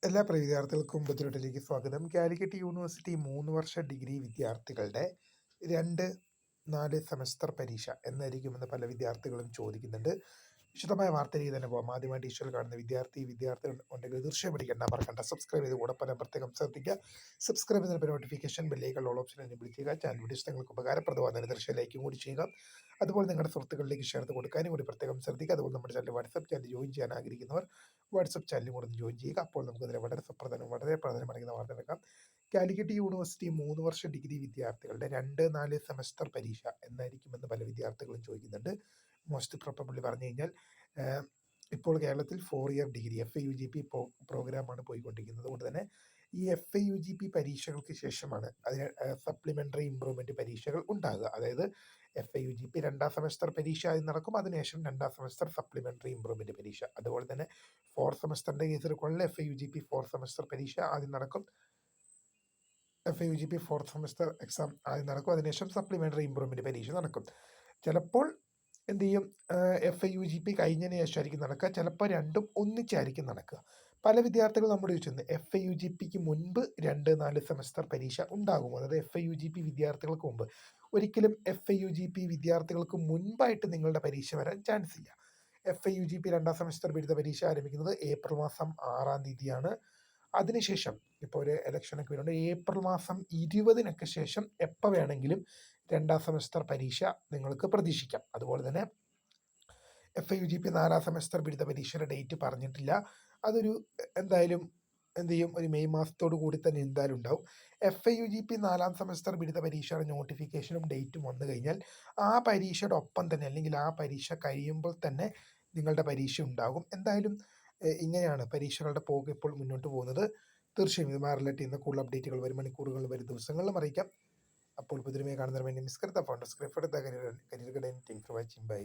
എല്ലാ പ്രിയ വിദ്യാർത്ഥികൾക്കും ബുദ്ധിമുട്ടിലേക്ക് സ്വാഗതം. കാലിക്കറ്റ് യൂണിവേഴ്സിറ്റി 3 വർഷ ഡിഗ്രി വിദ്യാർത്ഥികളുടെ 2-4 സെമസ്റ്റർ പരീക്ഷ എന്നായിരിക്കുമെന്ന് പല വിദ്യാർത്ഥികളും ചോദിക്കുന്നുണ്ട്. വിശദമായ വാർത്തയിലേക്ക് തന്നെ പോകാം. ആദ്യമായിട്ട് ഈ കാണുന്ന വിദ്യാർത്ഥികൾ ഉണ്ടെങ്കിൽ തീർച്ചയായും പഠിക്കേണ്ട മറക്കണ്ട. സബ്സ്ക്രൈബ് ചെയ്ത് കൂടെ പല പ്രത്യേകം ശ്രദ്ധിക്കുക. സബ്സ്ക്രൈബ് ചെയ്യുന്ന നോട്ടിഫിക്കേഷൻ ബെല്ലേക്കുള്ള ഓൾ ഓപ്ഷൻ എന്നെ ചെയ്യുക. ചാനൽ വീഡിയോസ് നിങ്ങൾക്ക് ഉപകാരപ്രദമാകുന്നതിന് തീർച്ചയായും ലൈക്കും കൂടി ചെയ്യുക. അതുപോലെ നിങ്ങളുടെ സുഹൃത്തുക്കളിലേക്ക് ഷെയർ ചെയ്ത് കൊടുക്കാനും കൂടി പ്രത്യേകം ശ്രദ്ധിക്കുക. അതുപോലെ നമ്മുടെ ചാനൽ വാട്സപ്പ് ചാനൽ ജോയിൻ ചെയ്യാൻ ആഗ്രഹിക്കുന്നവർ വാട്സപ്പ് ചാനലും കൂടെ ജോയിൻ ചെയ്യുക. അപ്പോൾ നമുക്ക് ഇതിനെ വളരെ പ്രധാനമറിയുന്ന വാർത്ത എടുക്കാം. കാലിക്കറ്റ് യൂണിവേഴ്സിറ്റി 3 വർഷ ഡിഗ്രി വിദ്യാർത്ഥികളുടെ 2-4 സെമസ്റ്റർ പരീക്ഷ എന്നായിരിക്കുമെന്ന് പല വിദ്യാർത്ഥികളും ചോദിക്കുന്നുണ്ട്. മോസ്റ്റ് പ്രോബബ്ലി പറഞ്ഞു കഴിഞ്ഞാൽ ഇപ്പോൾ കേരളത്തിൽ 4 ഇയർ ഡിഗ്രി FAUGP പ്രോഗ്രാമാണ് പോയിക്കൊണ്ടിരിക്കുന്നത്. അതുകൊണ്ട് തന്നെ ഈ FAUGP പരീക്ഷകൾക്ക് ശേഷമാണ് അതിന് സപ്ലിമെൻ്ററി ഇംപ്രൂവ്മെൻറ്റ് പരീക്ഷകൾ ഉണ്ടാകുക. അതായത് FAUGP 2-ാം സെമസ്റ്റർ പരീക്ഷ ആദ്യം നടക്കും. അതിനുശേഷം 2-ാം സെമസ്റ്റർ സപ്ലിമെൻ്ററി ഇംപ്രൂവ്മെൻറ്റ് പരീക്ഷ. അതുപോലെ തന്നെ 4th സെമസ്റ്ററിൻ്റെ കേസിൽ കൊള്ള FAUGP 4th സെമസ്റ്റർ പരീക്ഷ ആദ്യം നടക്കും. FAUGP 4th സെമസ്റ്റർ എക്സാം ആദ്യം നടക്കും. അതിനുശേഷം സപ്ലിമെൻ്ററി ഇംപ്രൂവ്മെൻറ്റ് പരീക്ഷ നടക്കും. ചിലപ്പോൾ എന്ത് ചെയ്യും, FAUGP കഴിഞ്ഞതിന് ശേഷമായിരിക്കും നടക്കുക. ചിലപ്പോൾ രണ്ടും ഒന്നിച്ചായിരിക്കും നടക്കുക. പല വിദ്യാർത്ഥികൾ നമ്മോട് ചോദിച്ചിരുന്നു, FAUGPക്ക് മുൻപ് 2-4 സെമസ്റ്റർ പരീക്ഷ ഉണ്ടാകുമോ? അതായത് FAUGP വിദ്യാർത്ഥികൾക്ക് മുമ്പ്. ഒരിക്കലും FAUGP വിദ്യാർത്ഥികൾക്ക് മുൻപായിട്ട് നിങ്ങളുടെ പരീക്ഷ വരാൻ ചാൻസ് ഇല്ല. FAUGP 2-ാം സെമസ്റ്റർ ബിരുദ പരീക്ഷ ആരംഭിക്കുന്നത് ഏപ്രിൽ മാസം 6-ാം തീയതിയാണ്. അതിനുശേഷം ഇപ്പോൾ ഒരു ഇലക്ഷനൊക്കെ വരുന്നുണ്ട്. ഏപ്രിൽ മാസം 20-നൊക്കെ ശേഷം എപ്പോൾ വേണമെങ്കിലും 2-ാം സെമസ്റ്റർ പരീക്ഷ നിങ്ങൾക്ക് പ്രതീക്ഷിക്കാം. അതുപോലെ തന്നെ FAUGP 4-ാം സെമസ്റ്റർ ബിരുദ പരീക്ഷയുടെ ഡേറ്റ് പറഞ്ഞിട്ടില്ല. അതൊരു എന്തായാലും എന്ത് ചെയ്യും, ഒരു മെയ് മാസത്തോടു കൂടി തന്നെ എന്തായാലും ഉണ്ടാവും. FAUGP 4-ാം സെമസ്റ്റർ ബിരുദ പരീക്ഷയുടെ നോട്ടിഫിക്കേഷനും ഡേറ്റും വന്നു കഴിഞ്ഞാൽ ആ പരീക്ഷയുടെ ഒപ്പം തന്നെ, അല്ലെങ്കിൽ ആ പരീക്ഷ കഴിയുമ്പോൾ തന്നെ നിങ്ങളുടെ പരീക്ഷ ഉണ്ടാകും. എന്തായാലും ഇങ്ങനെയാണ് പരീക്ഷകളുടെ പോക്ക് ഇപ്പോൾ മുന്നോട്ട് പോകുന്നത്. തീർച്ചയായും ഇതുമായി റിലേറ്റ് ചെയ്യുന്ന കൂടുതൽ അപ്ഡേറ്റുകൾ വരും മണിക്കൂറുകൾ, വരും ദിവസങ്ങളിലും അറിയിക്കാം. അപ്പോൾ പുതിയമായി കാണുന്നവർ മിസ്കരുത്ത phone career guidance. Thanks for watching. By.